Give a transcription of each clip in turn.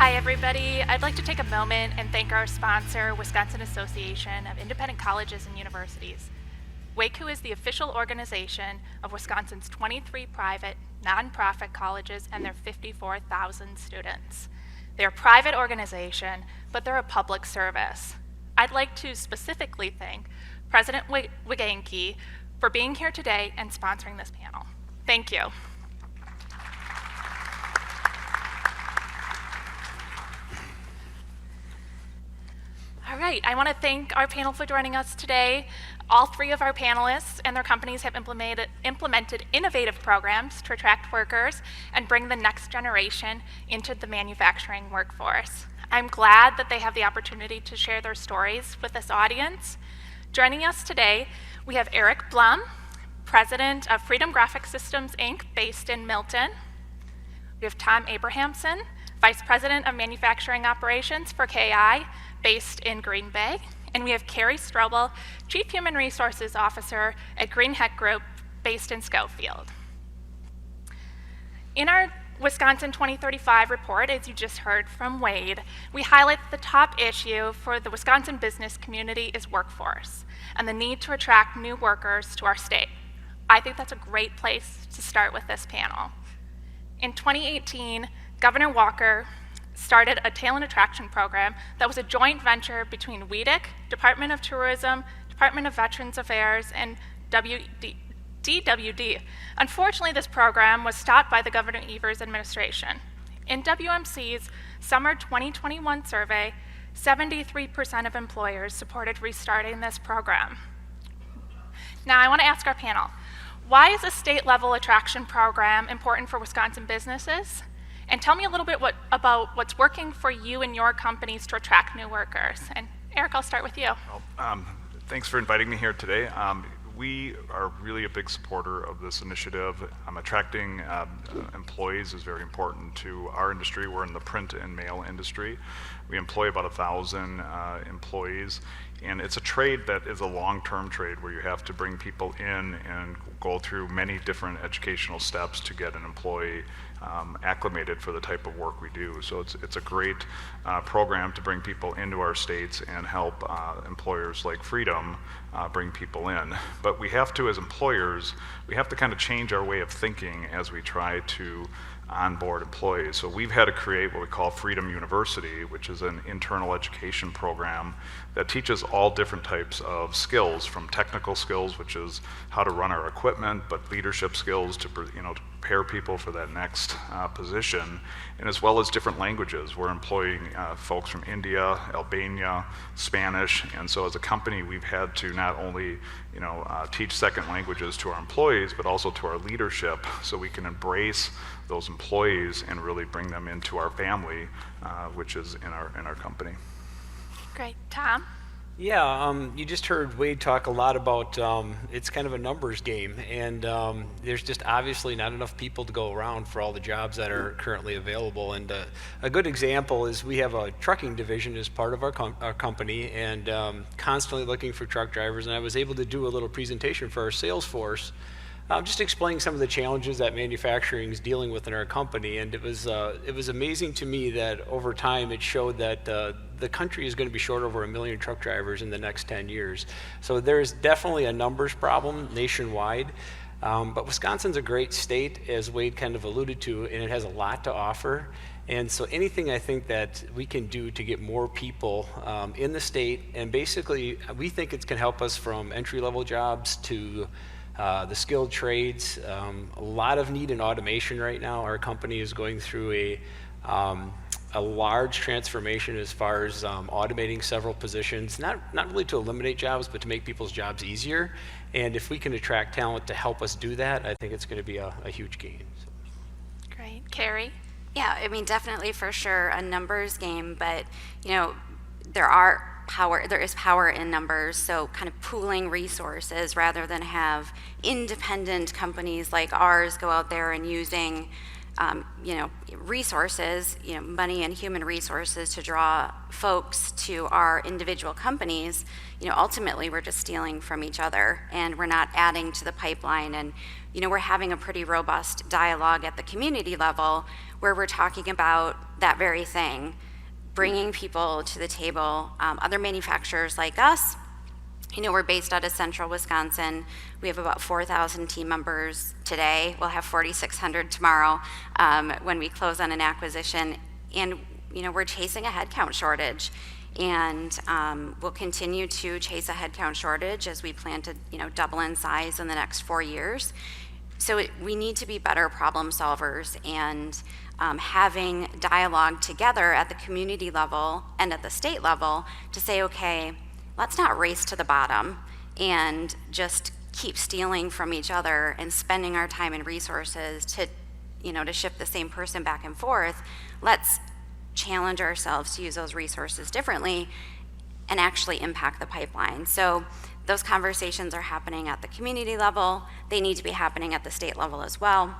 Hi everybody, I'd like to take a moment and thank our sponsor, Wisconsin Association of Independent Colleges and Universities. WACU is the official organization of Wisconsin's 23 private, nonprofit colleges and their 54,000 students. They're a private organization, but they're a public service. I'd like to specifically thank President Wiganke for being here today and sponsoring this panel. Thank you. All right, I want to thank our panel for joining us today. All three of our panelists and their companies have implemented innovative programs to attract workers and bring the next generation into the manufacturing workforce. I'm glad that they have the opportunity to share their stories with this audience. Joining us today, we have Eric Blum, President of Freedom Graphic Systems, Inc., based in Milton. We have Tom Abrahamson, Vice President of Manufacturing Operations for KI, based in Green Bay. And we have Carrie Strobel, Chief Human Resources Officer at Green Heck Group, based in Schofield. In our Wisconsin 2035 report, as you just heard from Wade, we highlight the top issue for the Wisconsin business community is workforce and the need to attract new workers to our state. I think that's a great place to start with this panel. In 2018, Governor Walker started a talent attraction program that was a joint venture between WEDC, Department of Tourism, Department of Veterans Affairs, and DWD. Unfortunately, this program was stopped by the Governor Evers administration. In WMC's summer 2021 survey, 73% of employers supported restarting this program. Now, I want to ask our panel, why is a state-level attraction program important for Wisconsin businesses? And tell me a little bit about what's working for you and your companies to attract new workers. And Eric, I'll start with you. Well, thanks for inviting me here today. We are really a big supporter of this initiative. Attracting employees is very important to our industry. We're in the print and mail industry. We employ about 1,000 employees, and it's a trade that is a long-term trade where you have to bring people in and go through many different educational steps to get an employee acclimated for the type of work we do. So it's a great program to bring people into our states and help employers like Freedom bring people in. But we have to, as employers, we have to kind of change our way of thinking as we try to onboard employees. So we've had to create what we call Freedom University, which is an internal education program that teaches all different types of skills, from technical skills, which is how to run our equipment, but leadership skills to prepare people for that next position, and as well as different languages. We're employing folks from India, Albania, Spanish, and so as a company we've had to not only teach second languages to our employees, but also to our leadership, so we can embrace those employees and really bring them into our family, which is in our company. Great. Tom? Yeah, you just heard Wade talk a lot about it's kind of a numbers game, and there's just obviously not enough people to go around for all the jobs that are currently available. And a good example is we have a trucking division as part of our company, and constantly looking for truck drivers. And I was able to do a little presentation for our sales force, just explaining some of the challenges that manufacturing is dealing with in our company. And it was amazing to me that over time it showed that the country is going to be short over 1 million truck drivers in the next 10 years. So there's definitely a numbers problem nationwide. But Wisconsin's a great state, as Wade kind of alluded to, and it has a lot to offer. And so anything I think that we can do to get more people in the state, and basically we think it can help us from entry-level jobs to the skilled trades. A lot of need in automation right now. Our company is going through a large transformation as far as automating several positions, not really to eliminate jobs, but to make people's jobs easier. And if we can attract talent to help us do that, I think it's going to be a huge gain. So. Great. Carrie? Yeah, I mean, definitely for sure a numbers game, but there is power in numbers, so kind of pooling resources rather than have independent companies like ours go out there and using resources, money and human resources to draw folks to our individual companies, ultimately we're just stealing from each other and we're not adding to the pipeline. And, we're having a pretty robust dialogue at the community level where we're talking about that very thing, bringing people to the table, other manufacturers like us. We're based out of central Wisconsin. We have about 4,000 team members today. We'll have 4,600 tomorrow when we close on an acquisition. And, we're chasing a headcount shortage. And we'll continue to chase a headcount shortage as we plan to, double in size in the next 4 years. So we need to be better problem solvers, and having dialogue together at the community level and at the state level to say, okay, let's not race to the bottom and just keep stealing from each other and spending our time and resources to ship the same person back and forth. Let's challenge ourselves to use those resources differently and actually impact the pipeline. So those conversations are happening at the community level. They need to be happening at the state level as well.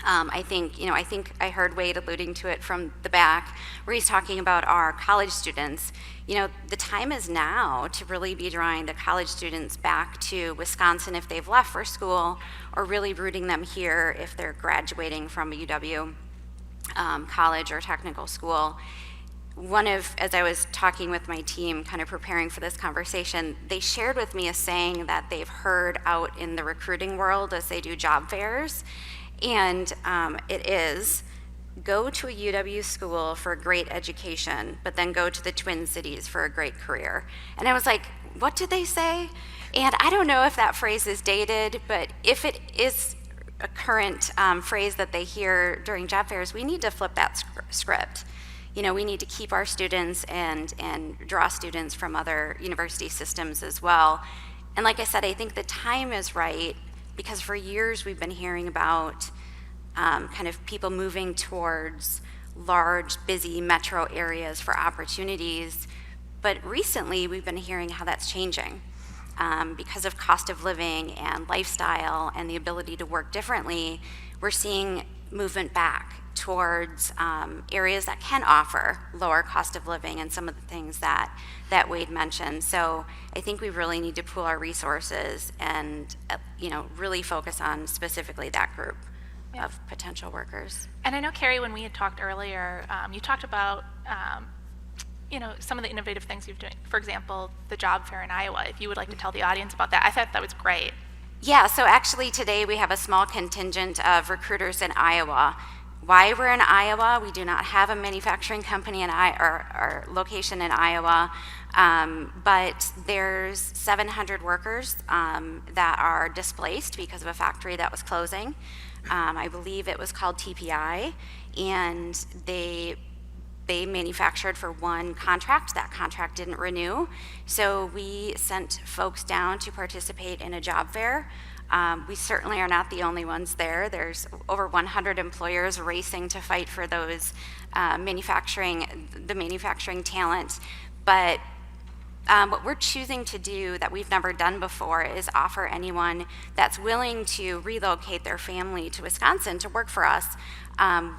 I think I heard Wade alluding to it from the back, where he's talking about our college students. The time is now to really be drawing the college students back to Wisconsin if they've left for school, or really rooting them here if they're graduating from a UW college or technical school. As I was talking with my team, kind of preparing for this conversation, they shared with me a saying that they've heard out in the recruiting world as they do job fairs. And it is, go to a UW school for a great education, but then go to the Twin Cities for a great career. And I was like, what did they say? And I don't know if that phrase is dated, but if it is a current phrase that they hear during job fairs, we need to flip that script. We need to keep our students and draw students from other university systems as well. And like I said, I think the time is right, because for years we've been hearing about kind of people moving towards large, busy metro areas for opportunities. But recently we've been hearing how that's changing because of cost of living and lifestyle and the ability to work differently. We're seeing movement back towards areas that can offer lower cost of living and some of the things that Wade mentioned. So I think we really need to pool our resources and really focus on specifically that group of potential workers. And I know, Carrie, when we had talked earlier, you talked about some of the innovative things you've done. For example, the job fair in Iowa. If you would like to tell the audience about that, I thought that was great. Yeah, so actually today we have a small contingent of recruiters in Iowa. Why we're in Iowa, we do not have a manufacturing company in or location in Iowa, but there's 700 workers that are displaced because of a factory that was closing. I believe it was called TPI, and they manufactured for one contract. That contract didn't renew, so we sent folks down to participate in a job fair. We certainly are not the only ones there. There's over 100 employers racing to fight for those manufacturing talent. But what we're choosing to do that we've never done before is offer anyone that's willing to relocate their family to Wisconsin to work for us.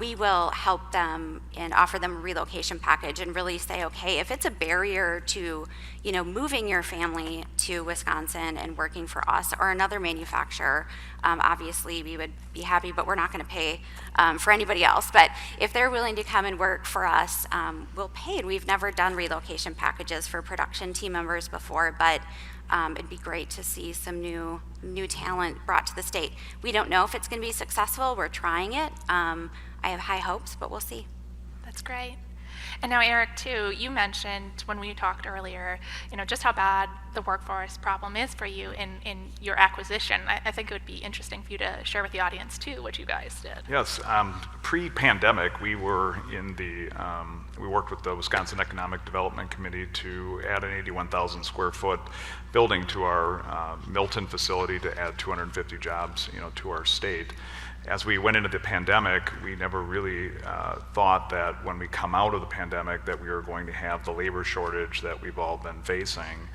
We will help them and offer them a relocation package and really say, okay, if it's a barrier to, moving your family to Wisconsin and working for us or another manufacturer, obviously we would be happy, but we're not going to pay for anybody else. But if they're willing to come and work for us, we'll pay. And we've never done relocation packages for production team members before, but it'd be great to see some new talent brought to the state. We don't know if it's going to be successful. We're trying it. I have high hopes, but we'll see. That's great. And now, Eric, too, you mentioned when we talked earlier, just how bad the workforce problem is for you in your acquisition. I think it would be interesting for you to share with the audience, too, what you guys did. Yes, pre-pandemic, we were we worked with the Wisconsin Economic Development Committee to add an 81,000 square foot building to our Milton facility to add 250 jobs, to our state. As we went into the pandemic, we never really thought that when we come out of the pandemic that we were going to have the labor shortage that we've all been facing.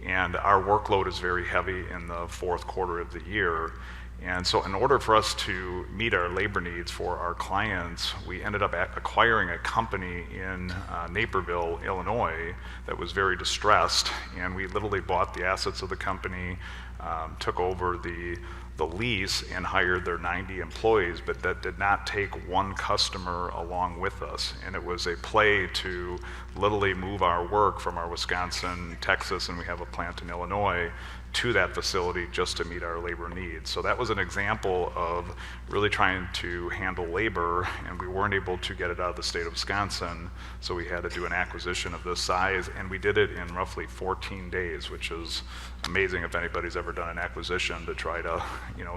And our workload is very heavy in the fourth quarter of the year. And so in order for us to meet our labor needs for our clients, we ended up acquiring a company in Naperville, Illinois that was very distressed, and we literally bought the assets of the company, took over the lease and hired their 90 employees, but that did not take one customer along with us. And it was a play to literally move our work from our Wisconsin, Texas, and we have a plant in Illinois, to that facility just to meet our labor needs. So that was an example of really trying to handle labor, and we weren't able to get it out of the state of Wisconsin, so we had to do an acquisition of this size, and we did it in roughly 14 days, which is amazing if anybody's ever done an acquisition to try to,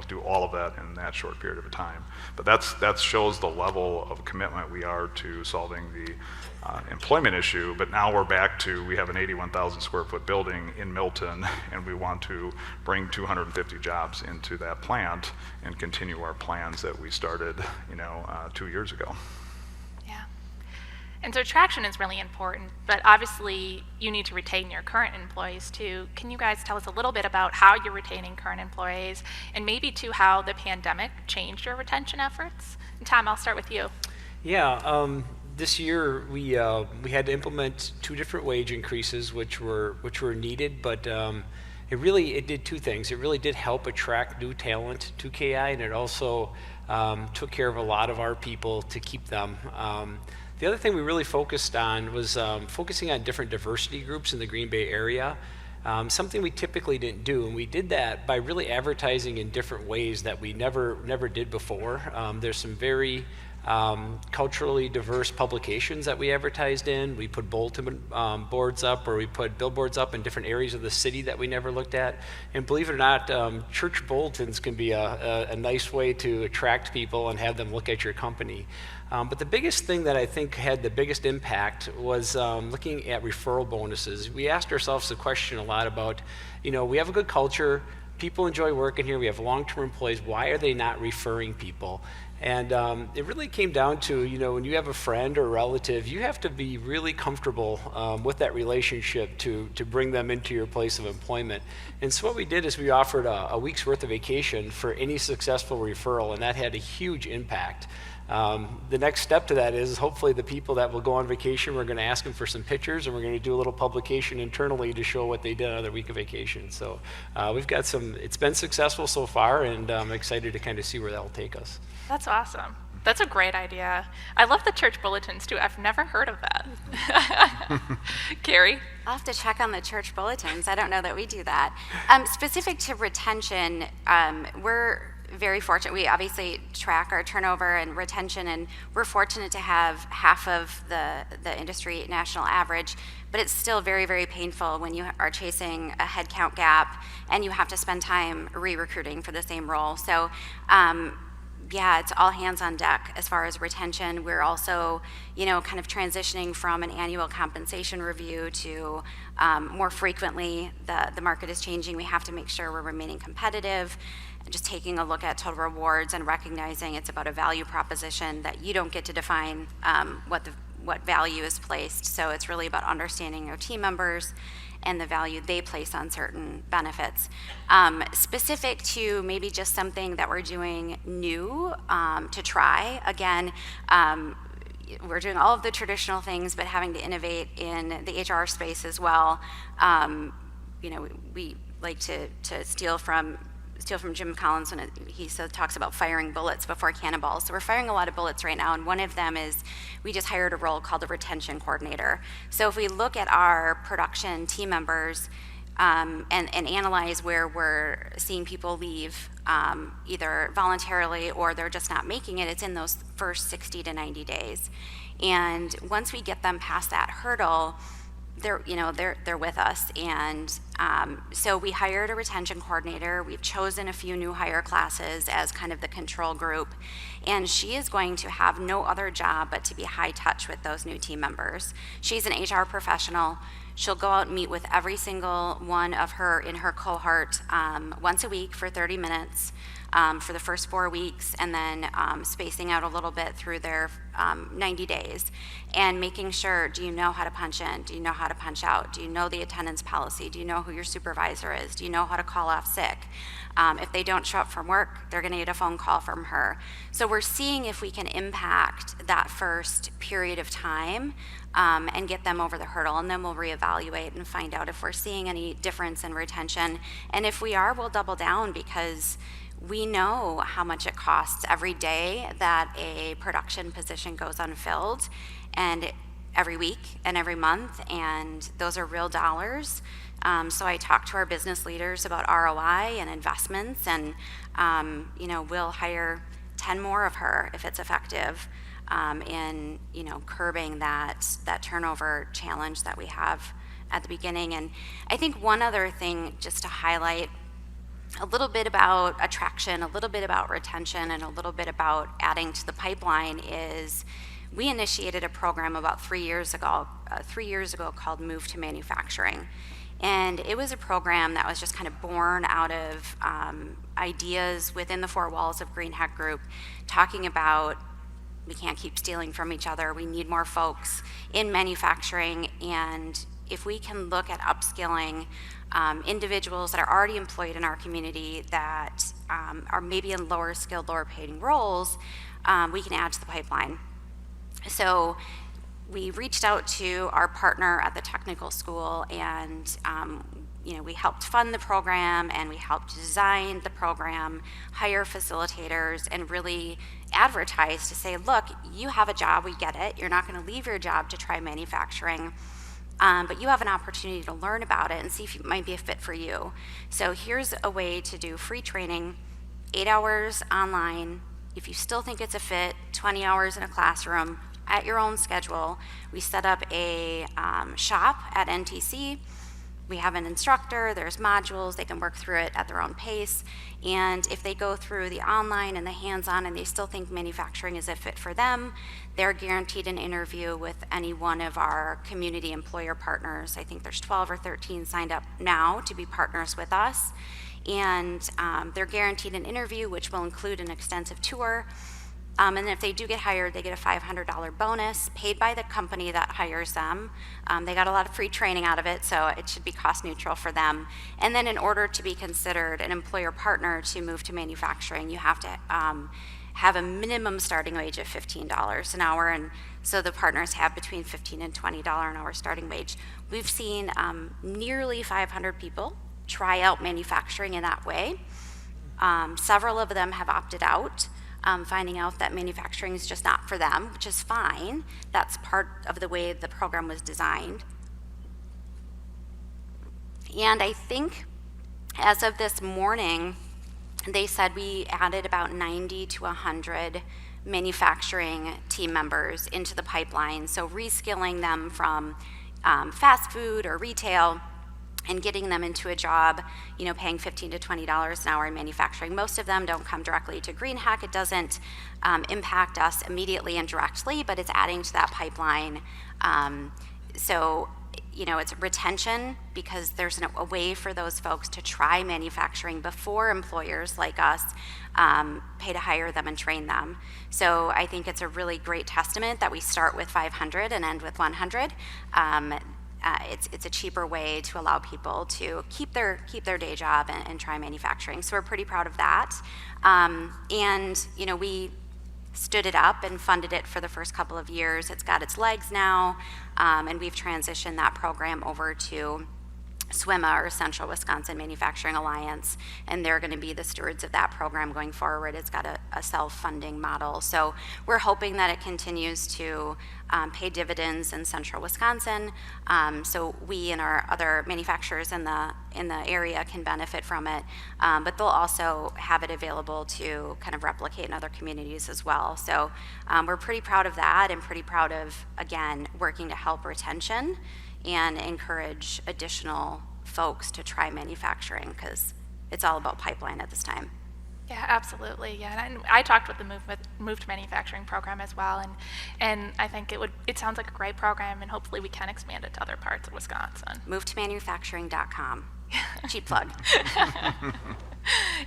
do all of that in that short period of time. But that shows the level of commitment we are to solving the employment issue. But now we're back to, we have an 81,000 square foot building in Milton, and we want to bring 250 jobs into that plant and continue our plans that we started 2 years ago. Yeah. And so attraction is really important, but obviously you need to retain your current employees too. Can you guys tell us a little bit about how you're retaining current employees, and maybe too how the pandemic changed your retention efforts? And Tom, I'll start with you. Yeah, this year we had to implement 2 different wage increases, which were needed, but it did 2 things. It really did help attract new talent to KI, and it also took care of a lot of our people to keep them. The other thing we really focused on was focusing on different diversity groups in the Green Bay area. Something we typically didn't do, and we did that by really advertising in different ways that we never did before. There's some very culturally diverse publications that we advertised in. We put bulletin boards up, or we put billboards up in different areas of the city that we never looked at. And believe it or not, church bulletins can be a nice way to attract people and have them look at your company. But the biggest thing that I think had the biggest impact was looking at referral bonuses. We asked ourselves the question a lot about, we have a good culture, people enjoy working here, we have long-term employees, why are they not referring people? And it really came down to, when you have a friend or relative, you have to be really comfortable with that relationship to bring them into your place of employment. And so what we did is we offered a week's worth of vacation for any successful referral, and that had a huge impact. The next step to that is hopefully the people that will go on vacation, we're going to ask them for some pictures, and we're going to do a little publication internally to show what they did on their week of vacation. So we've got it's been successful so far, and I'm excited to kind of see where that will take us. That's awesome. That's a great idea. I love the church bulletins too. I've never heard of that. Carrie? I'll have to check on the church bulletins. I don't know that we do that. Specific to retention, we're very fortunate. We obviously track our turnover and retention, and we're fortunate to have half of the industry national average, but it's still very, very painful when you are chasing a headcount gap and you have to spend time re-recruiting for the same role. So it's all hands on deck as far as retention. We're also, kind of transitioning from an annual compensation review to more frequently. The market is changing. We have to make sure we're remaining competitive. Just taking a look at total rewards and recognizing it's about a value proposition that you don't get to define what value is placed. So it's really about understanding your team members and the value they place on certain benefits. Specific to maybe just something that we're doing new to try, again, we're doing all of the traditional things, but having to innovate in the HR space as well. We like to steal from Jim Collins when he talks about firing bullets before cannonballs. So we're firing a lot of bullets right now, and one of them is we just hired a role called a retention coordinator. So if we look at our production team members and analyze where we're seeing people leave, either voluntarily or they're just not making it, it's in those first 60 to 90 days. And once we get them past that hurdle, they're with us. And so we hired a retention coordinator. We've chosen a few new hire classes as kind of the control group, and she is going to have no other job but to be high touch with those new team members. She's an HR professional. She'll go out and meet with every single one of her in her cohort once a week for 30 minutes for the first 4 weeks, and then spacing out a little bit through their 90 days, and making sure, do you know how to punch in? Do you know how to punch out? Do you know the attendance policy? Do you know who your supervisor is? Do you know how to call off sick? If they don't show up from work, they're going to get a phone call from her. So we're seeing if we can impact that first period of time and get them over the hurdle, and then we'll reevaluate and find out if we're seeing any difference in retention. And if we are, we'll double down, because we know how much it costs every day that a production position goes unfilled, and every week and every month, and those are real dollars. So I talk to our business leaders about ROI and investments, and we'll hire 10 more of her if it's effective in curbing that turnover challenge that we have at the beginning. And I think one other thing just to highlight, a little bit about attraction, a little bit about retention, and a little bit about adding to the pipeline is we initiated a program about 3 years ago called Move to Manufacturing. And it was a program that was just kind of born out of ideas within the four walls of Green Hack Group, talking about we can't keep stealing from each other. We need more folks in manufacturing, and if we can look at upskilling individuals that are already employed in our community that are maybe in lower skilled, lower paying roles, we can add to the pipeline. So we reached out to our partner at the technical school, and we helped fund the program, and we helped design the program, hire facilitators, and really advertise to say, look, you have a job, we get it. You're not going to leave your job to try manufacturing. But you have an opportunity to learn about it and see if it might be a fit for you. So here's a way to do free training, 8 hours online. If you still think it's a fit, 20 hours in a classroom at your own schedule. We set up a shop at NTC. We have an instructor, there's modules, they can work through it at their own pace. And if they go through the online and the hands-on and they still think manufacturing is a fit for them, they're guaranteed an interview with any one of our community employer partners. I think there's 12 or 13 signed up now to be partners with us. And they're guaranteed an interview, which will include an extensive tour. And if they do get hired, they get a $500 bonus paid by the company that hires them. They got a lot of free training out of it, so it should be cost neutral for them. And then in order to be considered an employer partner to move to manufacturing, you have to have a minimum starting wage of $15 an hour. And so the partners have between $15 and $20 an hour starting wage. We've seen nearly 500 people try out manufacturing in that way. Several of them have opted out, finding out that manufacturing is just not for them, which is fine. That's part of the way the program was designed. And I think as of this morning, they said we added about 90 to 100 manufacturing team members into the pipeline. So reskilling them from fast food or retail and getting them into a job, paying $15 to $20 an hour in manufacturing. Most of them don't come directly to Green Hack. It doesn't impact us immediately and directly, but it's adding to that pipeline. So it's retention, because there's a way for those folks to try manufacturing before employers like us pay to hire them and train them. So I think it's a really great testament that we start with 500 and end with 100. It's a cheaper way to allow people to keep their day job and try manufacturing. So we're pretty proud of that. And we stood it up and funded it for the first couple of years. It's got its legs now, and we've transitioned that program over to SWMA, or Central Wisconsin Manufacturing Alliance, and they're going to be the stewards of that program going forward. It's got a self-funding model. So we're hoping that it continues to pay dividends in Central Wisconsin, so we and our other manufacturers in the area can benefit from it, but they'll also have it available to kind of replicate in other communities as well. So we're pretty proud of that, and pretty proud of, again, working to help retention and encourage additional folks to try manufacturing, because it's all about pipeline at this time. Yeah, absolutely. Yeah, and I talked with the Move to Manufacturing program as well, and I think it sounds like a great program, and hopefully we can expand it to other parts of Wisconsin. MoveToManufacturing.com. Cheap plug.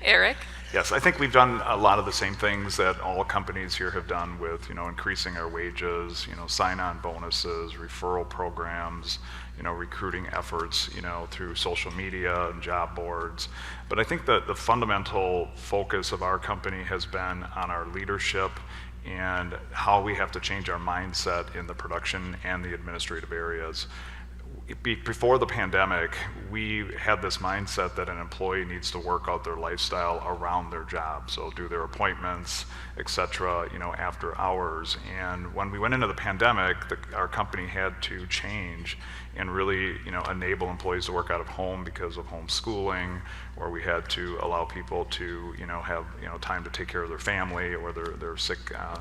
Eric? Yes, I think we've done a lot of the same things that all companies here have done with, increasing our wages, sign-on bonuses, referral programs, recruiting efforts, through social media and job boards. But I think that the fundamental focus of our company has been on our leadership and how we have to change our mindset in the production and the administrative areas. Before the pandemic, we had this mindset that an employee needs to work out their lifestyle around their job, so do their appointments, et cetera, after hours. And when we went into the pandemic, our company had to change and really, enable employees to work out of home because of homeschooling, or we had to allow people to, have, time to take care of their family or their sick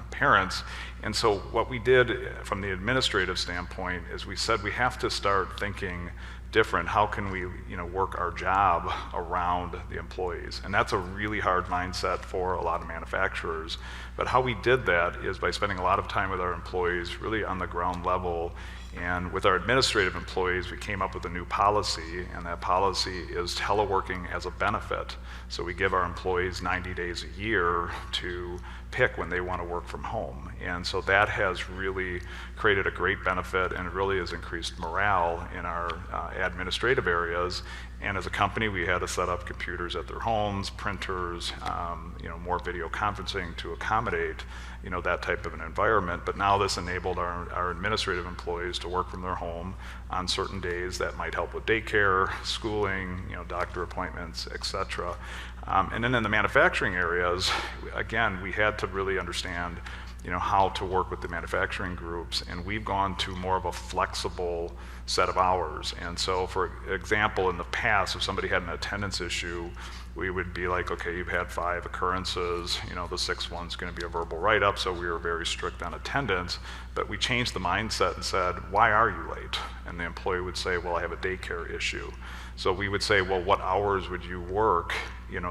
parents. And so what we did from the administrative standpoint is we said we have to start thinking different. How can we, work our job around the employees? And that's a really hard mindset for a lot of manufacturers. But how we did that is by spending a lot of time with our employees, really on the ground level. And with our administrative employees, we came up with a new policy, and that policy is teleworking as a benefit. So we give our employees 90 days a year to pick when they want to work from home. And so that has really created a great benefit, and it really has increased morale in our administrative areas. And as a company, we had to set up computers at their homes, printers, more video conferencing to accommodate, that type of an environment. But now this enabled our administrative employees to work from their home on certain days that might help with daycare, schooling, doctor appointments, et cetera. And then in the manufacturing areas, again, we had to really understand, how to work with the manufacturing groups, and we've gone to more of a flexible set of hours. And so, for example, in the past, if somebody had an attendance issue, we would be like, okay, you've had 5 occurrences, the 6th one's going to be a verbal write-up, so we were very strict on attendance. But we changed the mindset and said, why are you late? And the employee would say, well, I have a daycare issue. So we would say, well, what hours would you work,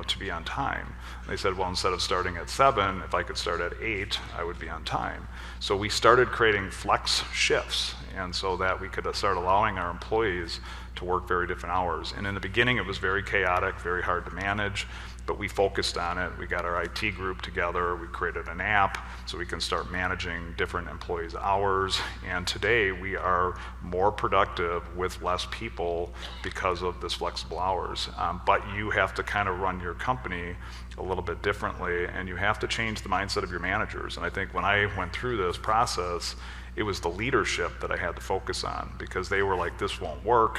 to be on time? And they said, well, instead of starting at 7, if I could start at 8, I would be on time. So we started creating flex shifts, and so that we could start allowing our employees to work very different hours. And in the beginning, it was very chaotic, very hard to manage, but we focused on it. We got our IT group together, we created an app so we can start managing different employees' hours. And today, we are more productive with less people because of this flexible hours. But you have to kind of run your company a little bit differently, and you have to change the mindset of your managers. And I think when I went through this process, it was the leadership that I had to focus on, because they were like, this won't work,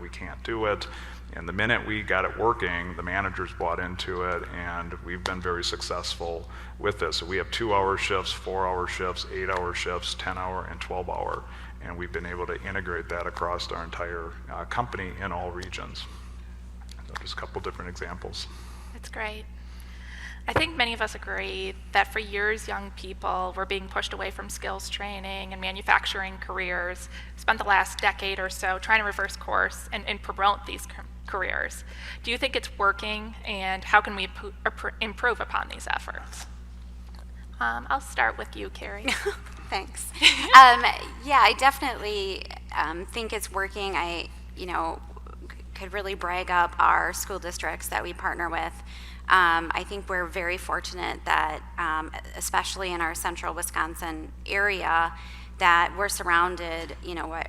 we can't do it. And the minute we got it working, the managers bought into it, and we've been very successful with this. So we have 2-hour shifts, 4-hour shifts, 8-hour shifts, 10-hour, and 12-hour. And we've been able to integrate that across our entire company in all regions. So just a couple different examples. That's great. I think many of us agree that for years, young people were being pushed away from skills training and manufacturing careers, spent the last decade or so trying to reverse course and promote these careers. Do you think it's working, and how can we improve upon these efforts? I'll start with you, Carrie. Thanks. Yeah, I definitely think it's working. I, could really brag up our school districts that we partner with. I think we're very fortunate that, especially in our central Wisconsin area, that we're surrounded,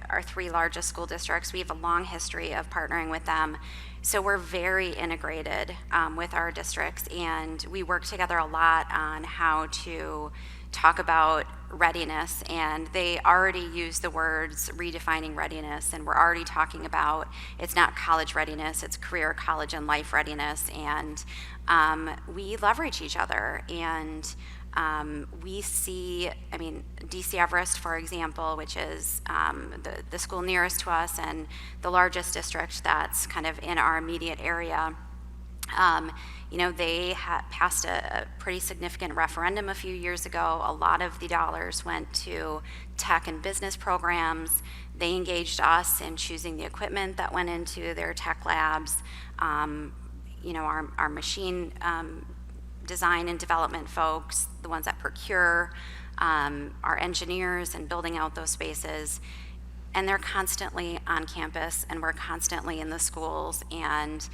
our 3 largest school districts. We have a long history of partnering with them. So we're very integrated with our districts, and we work together a lot on how to talk about readiness, and they already use the words redefining readiness, and we're already talking about it's not college readiness, it's career, college, and life readiness, and we leverage each other, and we see, DC Everest, for example, which is the school nearest to us and the largest district that's kind of in our immediate area. They passed a pretty significant referendum a few years ago. A lot of the dollars went to tech and business programs. They engaged us in choosing the equipment that went into their tech labs. Our machine design and development folks, the ones that procure, our engineers, and building out those spaces. And they're constantly on campus, and we're constantly in the schools. And,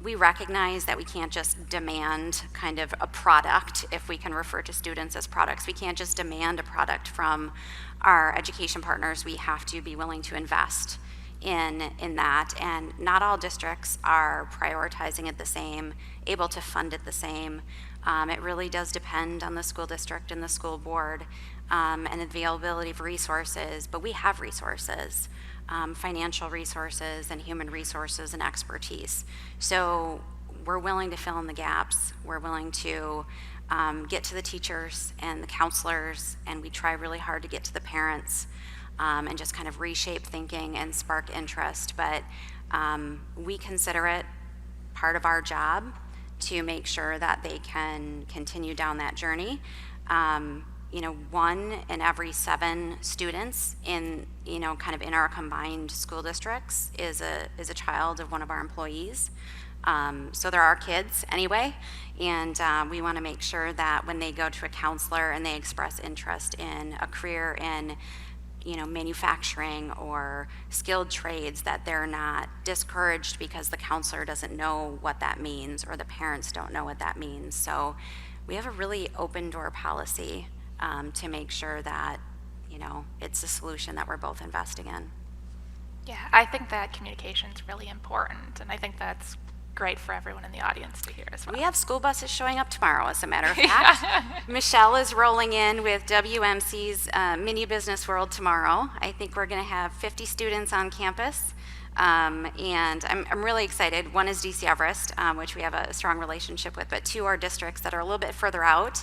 we recognize that we can't just demand kind of a product, if we can refer to students as products. We can't just demand a product from our education partners. We have to be willing to invest in that, and not all districts are prioritizing it the same, able to fund it the same. It really does depend on the school district and the school board, and availability of resources, but we have resources. Financial resources and human resources and expertise. So we're willing to fill in the gaps. We're willing to get to the teachers and the counselors, and we try really hard to get to the parents, and just kind of reshape thinking and spark interest. But we consider it part of our job to make sure that they can continue down that journey. 1 in every 7 students in, kind of in our combined school districts is a child of one of our employees. So they're our kids anyway, and we want to make sure that when they go to a counselor and they express interest in a career in, manufacturing or skilled trades, that they're not discouraged because the counselor doesn't know what that means or the parents don't know what that means. So we have a really open door policy to make sure that, it's a solution that we're both investing in. Yeah, I think that communication is really important, and I think that's great for everyone in the audience to hear as well. We have school buses showing up tomorrow, as a matter of fact. Michelle is rolling in with WMC's Mini Business World tomorrow. I think we're going to have 50 students on campus. And I'm really excited. One is DC Everest, which we have a strong relationship with, but 2 are districts that are a little bit further out.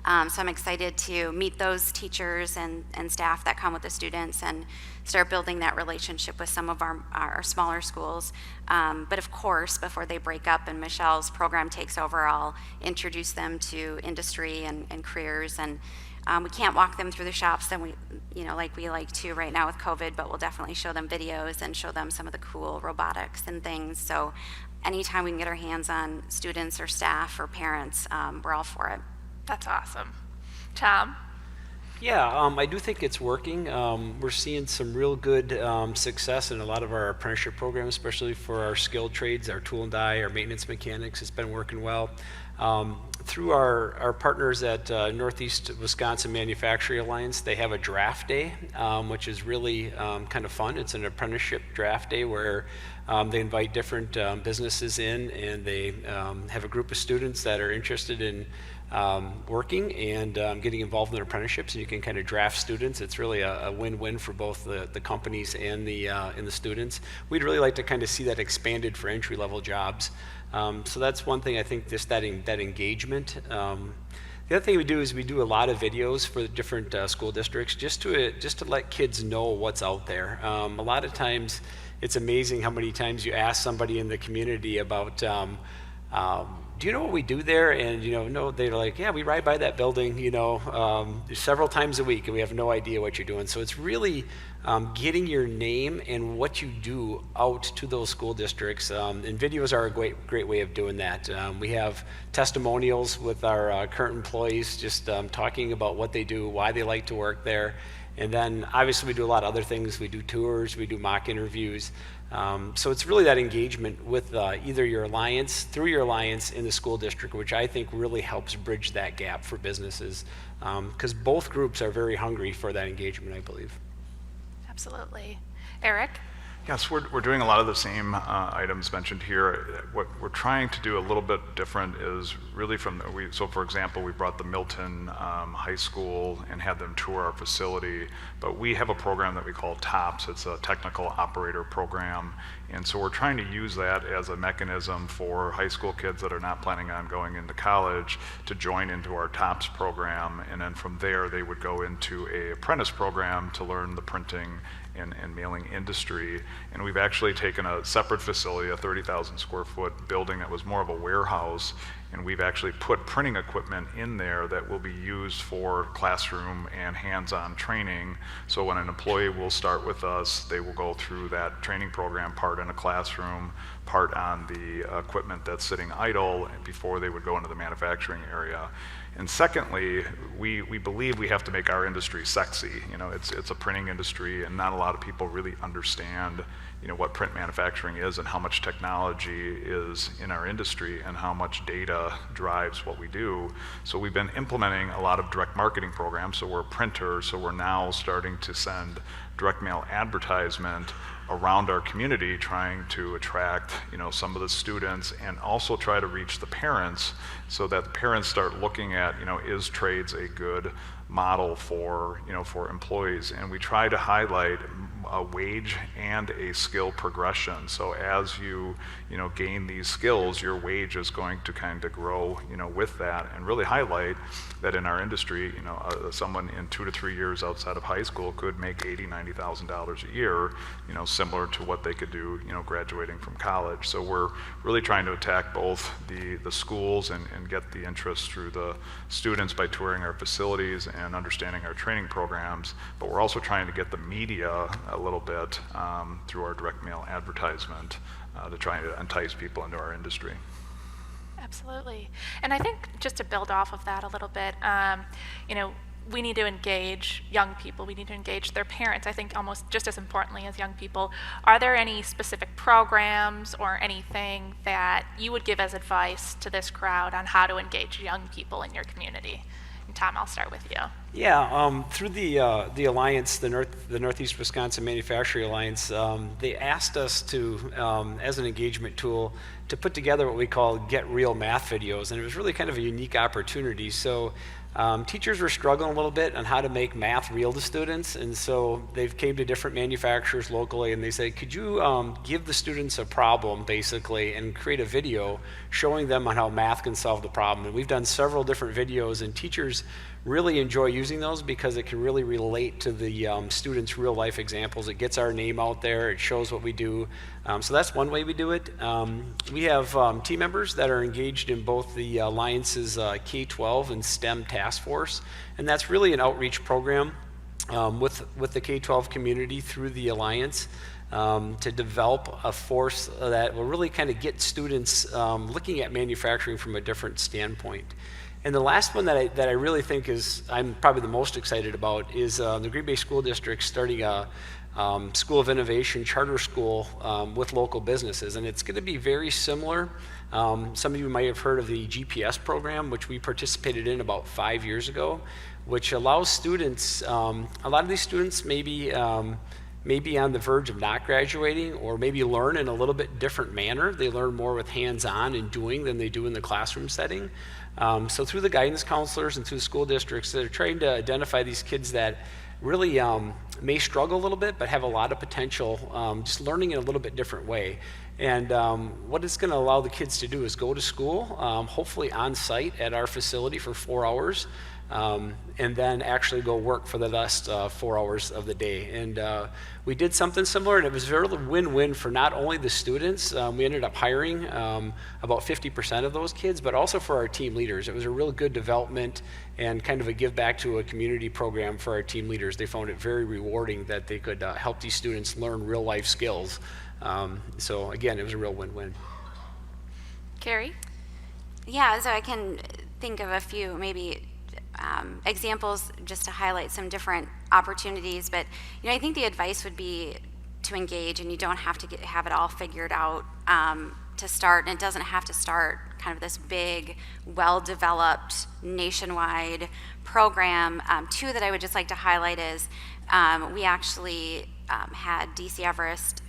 So I'm excited to meet those teachers and staff that come with the students and start building that relationship with some of our smaller schools. But of course, before they break up and Michelle's program takes over, I'll introduce them to industry and careers. And we can't walk them through the shops and like we like to right now with COVID, but we'll definitely show them videos and show them some of the cool robotics and things. So anytime we can get our hands on students or staff or parents, we're all for it. That's awesome. Tom? Yeah, I do think it's working. We're seeing some real good success in a lot of our apprenticeship programs, especially for our skilled trades, our tool and die, our maintenance mechanics. It's been working well. Through our partners at Northeast Wisconsin Manufacturing Alliance, they have a draft day, which is really kind of fun. It's an apprenticeship draft day where they invite different businesses in, and they have a group of students that are interested in working and getting involved in their apprenticeships, and you can kind of draft students. It's really a win-win for both the companies and the students. We'd really like to kind of see that expanded for entry-level jobs. So that's one thing, I think, just that engagement. The other thing we do is we do a lot of videos for the different school districts just to let kids know what's out there. A lot of times it's amazing how many times you ask somebody in the community about do you know what we do there? And no, they're like, yeah, we ride by that building, several times a week, and we have no idea what you're doing. So it's really getting your name and what you do out to those school districts, and videos are a great way of doing that. We have testimonials with our current employees, just talking about what they do, why they like to work there. And then obviously we do a lot of other things. We do tours, we do mock interviews. So it's really that engagement with either your alliance, through your alliance in the school district, which I think really helps bridge that gap for businesses, because both groups are very hungry for that engagement, I believe. Absolutely. Eric? Yes, we're doing a lot of the same items mentioned here. What we're trying to do a little bit different is really so for example, we brought the Milton High School and had them tour our facility, but we have a program that we call TOPS. It's a technical operator program, and so we're trying to use that as a mechanism for high school kids that are not planning on going into college to join into our TOPS program, and then from there they would go into a apprentice program to learn the printing and mailing industry. And we've actually taken a separate facility, a 30,000 square foot building that was more of a warehouse, and we've actually put printing equipment in there that will be used for classroom and hands-on training. So when an employee will start with us, they will go through that training program, part in a classroom, part on the equipment that's sitting idle before they would go into the manufacturing area. And secondly, we believe we have to make our industry sexy. It's a printing industry, and not a lot of people really understand what print manufacturing is and how much technology is in our industry and how much data drives what we do. So we've been implementing a lot of direct marketing programs. So we're printers, so we're now starting to send direct mail advertisement around our community, trying to attract some of the students and also try to reach the parents, so that the parents start looking at is trades a good model for employees. And we try to highlight a wage and a skill progression. So as you gain these skills, your wage is going to kind of grow with that, and really highlight that in our industry, someone in 2 to 3 years outside of high school could make $80,000-$90,000 a year, similar to what they could do graduating from college. So we're really trying to attack both the schools and get the interest through the students by touring our facilities and understanding our training programs, but we're also trying to get the media a little bit through our direct mail advertisement to try to entice people into our industry. Absolutely. And I think just to build off of that a little bit, we need to engage young people. We need to engage their parents. I think almost just as importantly as young people, are there any specific programs or anything that you would give as advice to this crowd on how to engage young people in your community? And Tom, I'll start with you. Yeah, through the Alliance, the Northeast Wisconsin Manufacturing Alliance, they asked us to, as an engagement tool, to put together what we call Get Real Math videos, and it was really kind of a unique opportunity. So teachers were struggling a little bit on how to make math real to students, and so they've came to different manufacturers locally, and they say, could you give the students a problem, basically, and create a video showing them on how math can solve the problem. And we've done several different videos, and teachers really enjoy using those because it can really relate to the students' real life examples. It gets our name out there, it shows what we do. So that's one way we do it. We have team members that are engaged in both the Alliance's K-12 and STEM task force, and that's really an outreach program with the K-12 community through the Alliance to develop a force that will really kind of get students looking at manufacturing from a different standpoint. And the last one that I really think I'm probably the most excited about is the Green Bay School District starting a School of Innovation charter school with local businesses, and it's going to be very similar. Some of you might have heard of the GPS program, which we participated in about 5 years ago, which allows students, a lot of these students maybe on the verge of not graduating, or maybe learn in a little bit different manner. They learn more with hands-on and doing than they do in the classroom setting. So through the guidance counselors and through the school districts, they're trying to identify these kids that really may struggle a little bit, but have a lot of potential, just learning in a little bit different way. And what it's going to allow the kids to do is go to school, hopefully on site at our facility for 4 hours, and then actually go work for the last 4 hours of the day. And we did something similar, and it was very win-win for not only the students. We ended up hiring about 50% of those kids, but also for our team leaders. It was a real good development and kind of a give back to a community program for our team leaders. They found it very rewarding that they could help these students learn real life skills. So again, it was a real win-win. Carrie? Yeah, so I can think of a few maybe examples just to highlight some different opportunities, but I think the advice would be to engage, and you don't have to have it all figured out to start, and it doesn't have to start kind of this big, well-developed nationwide program. Two that I would just like to highlight is we actually had DC Everest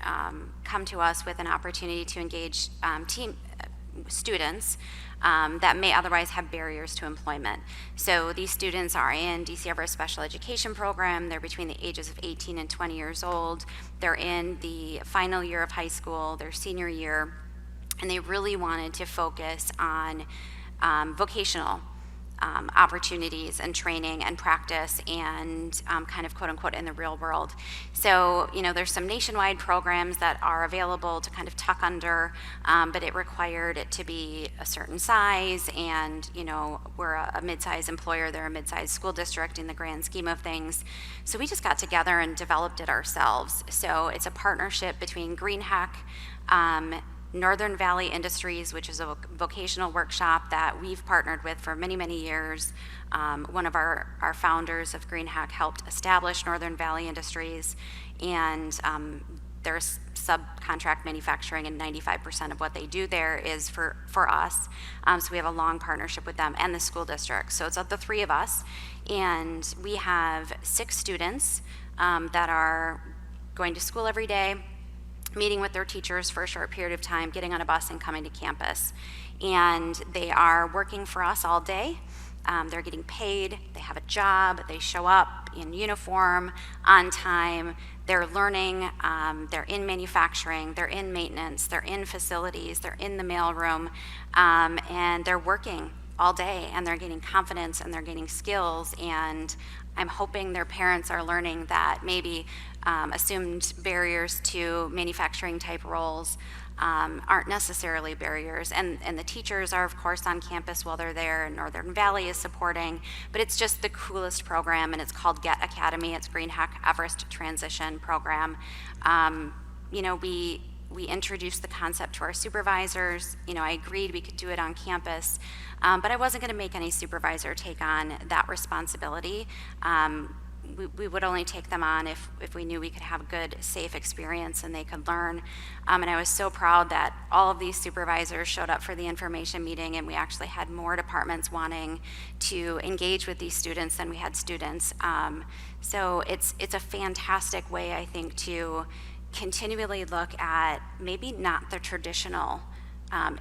come to us with an opportunity to engage students that may otherwise have barriers to employment. So these students are in DC Everest Special Education Program. They're between the ages of 18 and 20 years old. They're in the final year of high school, their senior year, and they really wanted to focus on vocational opportunities and training and practice and kind of quote unquote in the real world. So, there's some nationwide programs that are available to kind of tuck under, but it required it to be a certain size, and, we're a mid-sized employer, they're a mid-sized school district in the grand scheme of things. So we just got together and developed it ourselves. So it's a partnership between Green Hack, Northern Valley Industries, which is a vocational workshop that we've partnered with for many, many years. One of our founders of GreenHack helped establish Northern Valley Industries, and there's subcontract manufacturing, and 95% of what they do there is for us. So we have a long partnership with them and the school district. So it's of the three of us, and we have 6 students that are going to school every day, meeting with their teachers for a short period of time, getting on a bus and coming to campus. And they are working for us all day. They're getting paid, they have a job, they show up in uniform, on time, they're learning, they're in manufacturing, they're in maintenance, they're in facilities, they're in the mailroom, and they're working all day, and they're gaining confidence and they're gaining skills. And I'm hoping their parents are learning that maybe assumed barriers to manufacturing type roles aren't necessarily barriers. And the teachers are, of course, on campus while they're there, and Northern Valley is supporting. But it's just the coolest program, and it's called Get Academy. It's GreenHack Everest Transition Program. We introduced the concept to our supervisors. I agreed we could do it on campus, but I wasn't going to make any supervisor take on that responsibility. We would only take them on if we knew we could have a good, safe experience and they could learn. And I was so proud that all of these supervisors showed up for the information meeting, and we actually had more departments wanting to engage with these students than we had students. So it's a fantastic way, I think, to continually look at maybe not the traditional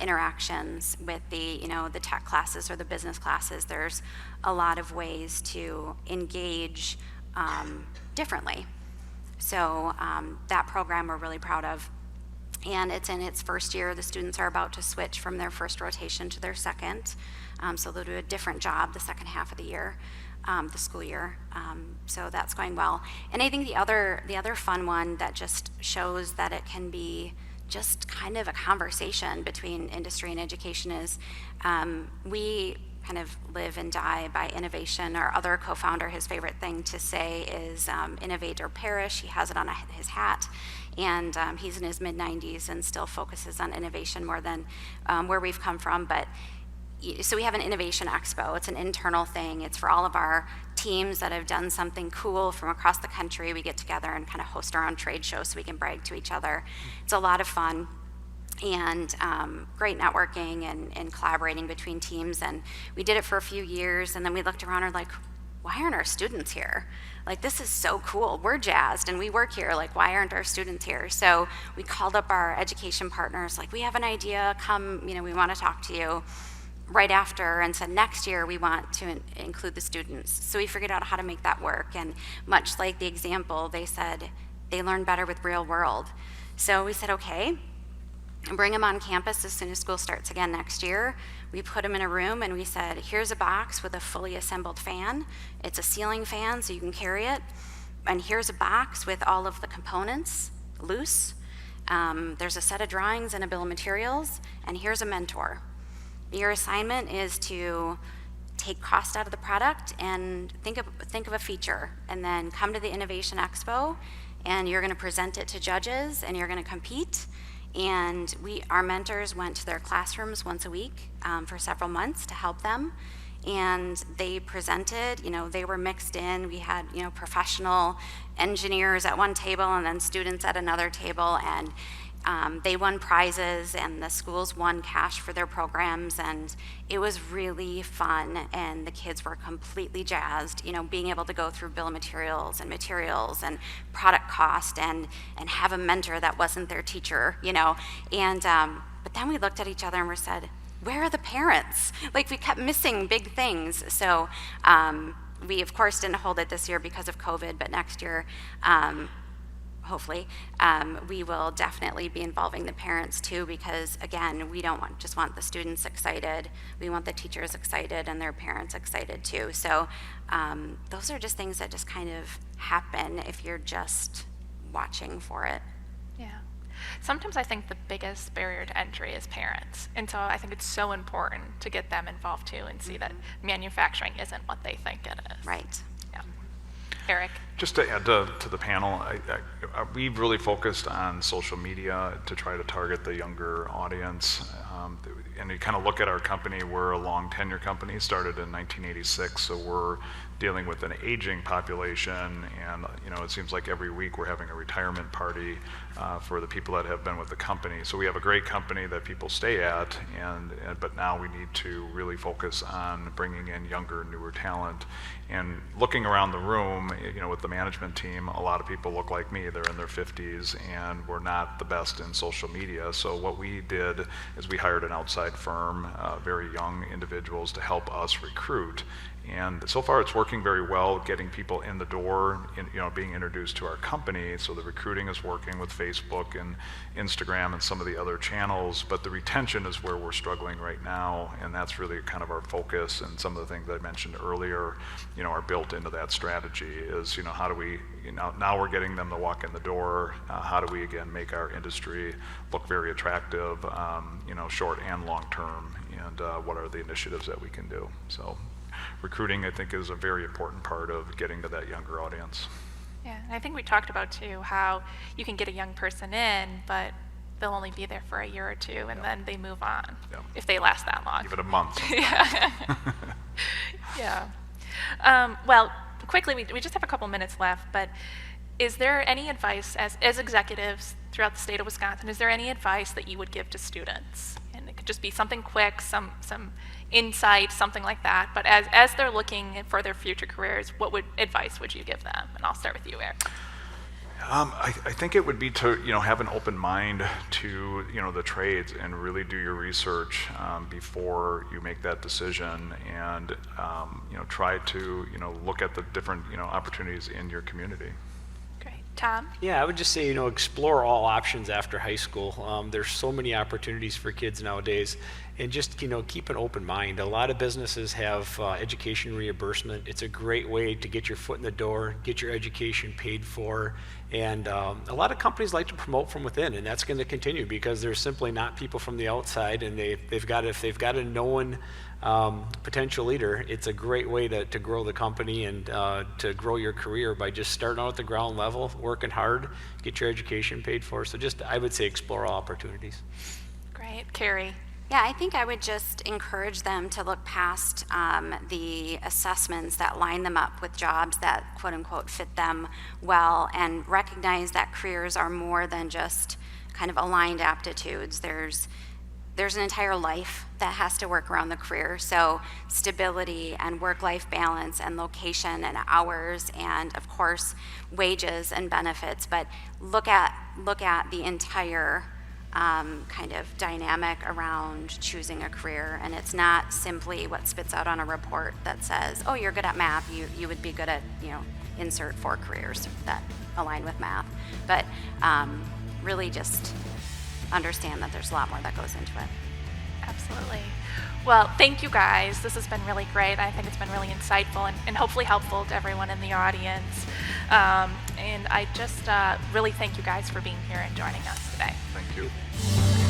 interactions with the tech classes or the business classes. There's a lot of ways to engage differently. So that program we're really proud of. And it's in its first year. The students are about to switch from their first rotation to their second. So they'll do a different job the second half of the year, the school year. So that's going well. And I think the other fun one that just shows that it can be just kind of a conversation between industry and education is we kind of live and die by innovation. Our other co-founder, his favorite thing to say is innovate or perish. He has it on his hat, and he's in his mid-90s and still focuses on innovation more than where we've come from. But so we have an innovation expo. It's an internal thing. It's for all of our teams that have done something cool from across the country. We get together and kind of host our own trade show so we can brag to each other. It's a lot of fun, and great networking and collaborating between teams. And we did it for a few years, and then we looked around and were like, why aren't our students here? Like, this is so cool. We're jazzed and we work here. Like, why aren't our students here? So we called up our education partners, like, we have an idea, come, we want to talk to you. Right after, and said next year we want to include the students. So we figured out how to make that work, and much like the example, they said they learn better with real world. So we said, okay, bring them on campus as soon as school starts again next year. We put them in a room and we said, here's a box with a fully assembled fan. It's a ceiling fan so you can carry it. And here's a box with all of the components loose. There's a set of drawings and a bill of materials, and here's a mentor. Your assignment is to take cost out of the product and think of a feature, and then come to the Innovation Expo, and you're going to present it to judges, and you're going to compete. And our mentors went to their classrooms once a week for several months to help them, and they presented. They were mixed in. We had professional engineers at one table and then students at another table, and they won prizes, and the schools won cash for their programs, and it was really fun, and the kids were completely jazzed, being able to go through bill of materials and product cost and have a mentor that wasn't their teacher, and but then we looked at each other and we said, where are the parents? Like, we kept missing big things. So we of course didn't hold it this year because of COVID, but next year hopefully, we will definitely be involving the parents too, because again, we don't just want the students excited, we want the teachers excited and their parents excited too. So those are just things that just kind of happen if you're just watching for it. Yeah. Sometimes I think the biggest barrier to entry is parents. And so I think it's so important to get them involved too and see that manufacturing isn't what they think it is. Right. Yeah. Eric? Just to add to the panel, we've really focused on social media to try to target the younger audience. And you kind of look at our company, we're a long tenure company, started in 1986, so we're dealing with an aging population, and it seems like every week we're having a retirement party for the people that have been with the company. So we have a great company that people stay at, but now we need to really focus on bringing in younger, newer talent. And looking around the room, with the management team, a lot of people look like me. They're in their 50s, and we're not the best in social media. So what we did is we hired an outside firm, very young individuals, to help us recruit. And so far it's working very well, getting people in the door, being introduced to our company. So the recruiting is working with Facebook and Instagram and some of the other channels, but the retention is where we're struggling right now, and that's really kind of our focus. And some of the things that I mentioned earlier, are built into that strategy is, how do we, now we're getting them to walk in the door, how do we again make our industry look very attractive, short and long term, and what are the initiatives that we can do. So recruiting, I think, is a very important part of getting to that younger audience. Yeah, and I think we talked about too how you can get a young person in, but they'll only be there for a year or two, and then they move on, if they last that long. Give it a month. Yeah. Yeah. Well, quickly, we just have a couple minutes left, but is there any advice as executives throughout the state of Wisconsin, is there any advice that you would give to students? And it could just be something quick, some insight, something like that, but as they're looking for their future careers, what advice would you give them? And I'll start with you, Eric. I think it would be to have an open mind to the trades and really do your research before you make that decision, and try to look at the different opportunities in your community. Great. Tom? Yeah, I would just say, explore all options after high school. There's so many opportunities for kids nowadays, and just, keep an open mind. A lot of businesses have education reimbursement. It's a great way to get your foot in the door, get your education paid for, and a lot of companies like to promote from within, and that's going to continue because there's simply not people from the outside, and if they've got a known potential leader, it's a great way to grow the company and to grow your career by just starting out at the ground level, working hard, get your education paid for. So I would say explore all opportunities. Great. Carrie? Yeah, I think I would just encourage them to look past the assessments that line them up with jobs that quote unquote fit them well, and recognize that careers are more than just kind of aligned aptitudes. There's an entire life that has to work around the career. So stability and work-life balance and location and hours and of course wages and benefits, but look at the entire kind of dynamic around choosing a career, and it's not simply what spits out on a report that says, oh, you're good at math, you would be good at, insert 4 careers that align with math, but really just understand that there's a lot more that goes into it. Absolutely. Well, thank you guys. This has been really great. I think it's been really insightful and hopefully helpful to everyone in the audience. And I just really thank you guys for being here and joining us today. Thank you.